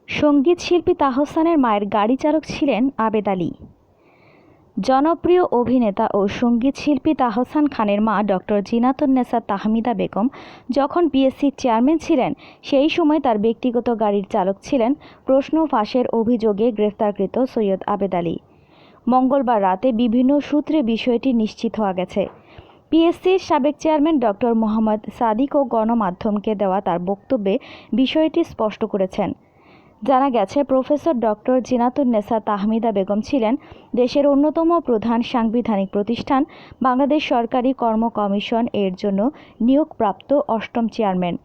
সঙ্গীত শিল্পী তাহসানের মায়ের গাড়ি চালক ছিলেন আবেদ আলী। জনপ্রিয় অভিনেতা ও সঙ্গীত শিল্পী তাহসান খানের মা ডক্টর জিনাতুন্নেসা তাহমিদা বেগম যখন পিএসসির চেয়ারম্যান ছিলেন, সেই সময় তার ব্যক্তিগত গাড়ির চালক ছিলেন প্রশ্ন ফাঁসের অভিযোগে গ্রেফতারকৃত সৈয়দ আবেদ আলী। মঙ্গলবার রাতে বিভিন্ন সূত্রে বিষয়টি নিশ্চিত হওয়া গেছে। পিএসসির সাবেক চেয়ারম্যান ডক্টর মোহাম্মদ সাদিকও গণমাধ্যমকে দেওয়া তার বক্তব্যে বিষয়টি স্পষ্ট করেছেন। জানা গেছে, প্রফেসর ডক্টর জিনাতুন্নেসা তাহমিদা বেগম ছিলেন দেশের অন্যতম প্রধান সাংবিধানিক প্রতিষ্ঠান বাংলাদেশ সরকারি কর্ম কমিশন এর জন্য নিয়োগপ্রাপ্ত অষ্টম চেয়ারম্যান।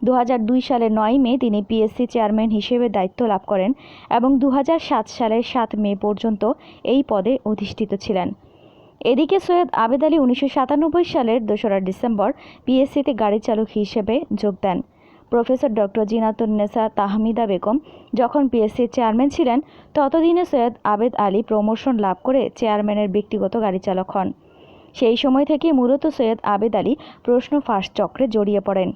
2002 সালের 9 মে তিনি পিএসসি চেয়ারম্যান হিসেবে দায়িত্ব লাভ করেন এবং 2007 সালের 7 মে পর্যন্ত এই পদে অধিষ্ঠিত ছিলেন। এদিকে সৈয়দ আবেদ আলী 1997 সালের 2রা ডিসেম্বর পিএসসিতে গাড়ি চালক হিসেবে যোগ দেন। প্রফেসর ডক্টর জিনাতুন্নেসা তাহমিদা বেগম যখন পিএসসির চেয়ারম্যান ছিলেন, ততদিনে সৈয়দ আবেদ আলী প্রমোশন লাভ করে চেয়ারম্যানের ব্যক্তিগত গাড়ি চালক হন। সেই সময় থেকে মূলত সৈয়দ আবেদ আলী প্রশ্ন ফাঁস চক্রে জড়িয়ে পড়েন।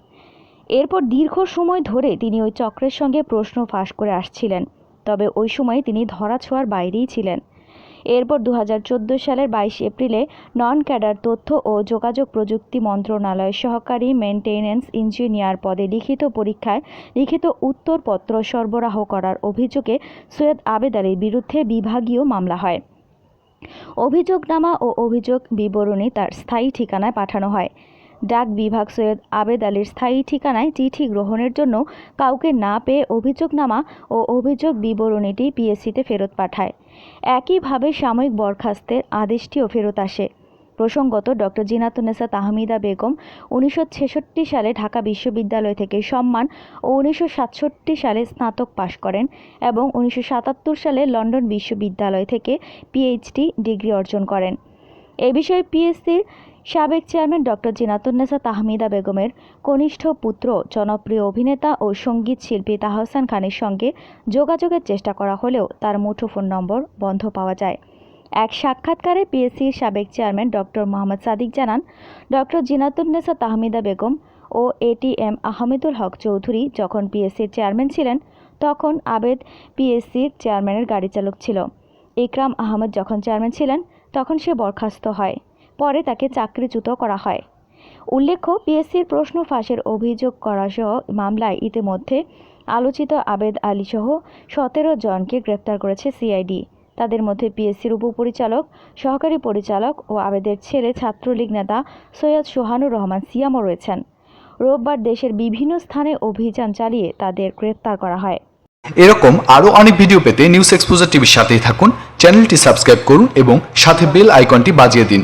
এরপর দীর্ঘ সময় ধরে তিনি ওই চক্রের সঙ্গে প্রশ্ন ফাঁস করে আসছিলেন, তবে ওই সময় তিনি ধরাছোঁয়ার বাইরেই ছিলেন। এরপর 2014 সালের 22 এপ্রিলে নন ক্যাডার তথ্য ও যোগাযোগ প্রযুক্তি মন্ত্রণালয়ের সহকারী মেইনটেন্যান্স ইঞ্জিনিয়ার পদে লিখিত পরীক্ষায় লিখিত উত্তরপত্র সরবরাহ করার অভিযোগে সৈয়দ আবেদ আলীর বিরুদ্ধে বিভাগীয় মামলা হয়। অভিযোগনামা ও অভিযোগ বিবরণী তার স্থায়ী ঠিকানায় পাঠানো হয়। ডাক বিভাগ সৈয়দ আবেদ আলীর স্থায়ী ঠিকানায় চিঠি গ্রহণের জন্য কাউকে না পেয়ে অভিযোগনামা ও অভিযোগ বিবরণীটি পিএসসিতে ফেরত পাঠায়। একইভাবে সাময়িক বরখাস্তের আদেশটিও ফেরত আসে। প্রসঙ্গত, ডক্টর জিনাতুন্নেসা তাহমিদা বেগম 1966 সালে ঢাকা বিশ্ববিদ্যালয় থেকে সম্মান ও 1967 সালে স্নাতক পাশ করেন এবং 1977 সালে লন্ডন বিশ্ববিদ্যালয় থেকে পিএইচডি ডিগ্রি অর্জন করেন। এ বিষয়ে পিএসসির সাবেক চেয়ারম্যান ডক্টর জিনাতুন্নেসা তাহমিদা বেগমের কনিষ্ঠ পুত্র জনপ্রিয় অভিনেতা ও সঙ্গীত শিল্পী তাহসান খানের সঙ্গে যোগাযোগের চেষ্টা করা হলেও তার মুঠোফোন নম্বর বন্ধ পাওয়া যায়। এক সাক্ষাৎকারে পিএসসির সাবেক চেয়ারম্যান ডক্টর মোহাম্মদ সাদিক জানান, ডক্টর জিনাতুন্নেসা তাহমিদা বেগম ও এটিএম আহমেদুল হক চৌধুরী যখন পিএসসির চেয়ারম্যান ছিলেন, তখন আবেদ পিএসসির চেয়ারম্যানের গাড়ি চালক ছিল। ইকরাম আহমেদ যখন চেয়ারম্যান ছিলেন, তখন সে বরখাস্ত হয়। পরে তাকে চাকরিচ্যুত করা হয়। উল্লেখ্য, পিএসসির প্রশ্ন ফাঁসের অভিযোগ করাসহ মামলায় ইতিমধ্যে আলোচিত আবেদ আলী সহ 17 জনকে গ্রেপ্তার করেছে সিআইডি। তাদের মধ্যে পিএসসির উপপরিচালক, সহকারী পরিচালক ও আবেদের ছেলে ছাত্রলীগ নেতা সৈয়দ সোহানুর রহমান সিয়ামও রয়েছেন। রোববার দেশের বিভিন্ন স্থানে অভিযান চালিয়ে তাদের গ্রেপ্তার করা হয়। এরকম আরও অনেক ভিডিও পেতে নিউজ এক্সপোজার টিভির সাথেই থাকুন। চ্যানেলটি সাবস্ক্রাইব করুন এবং সাথে বেল আইকনটি বাজিয়ে দিন।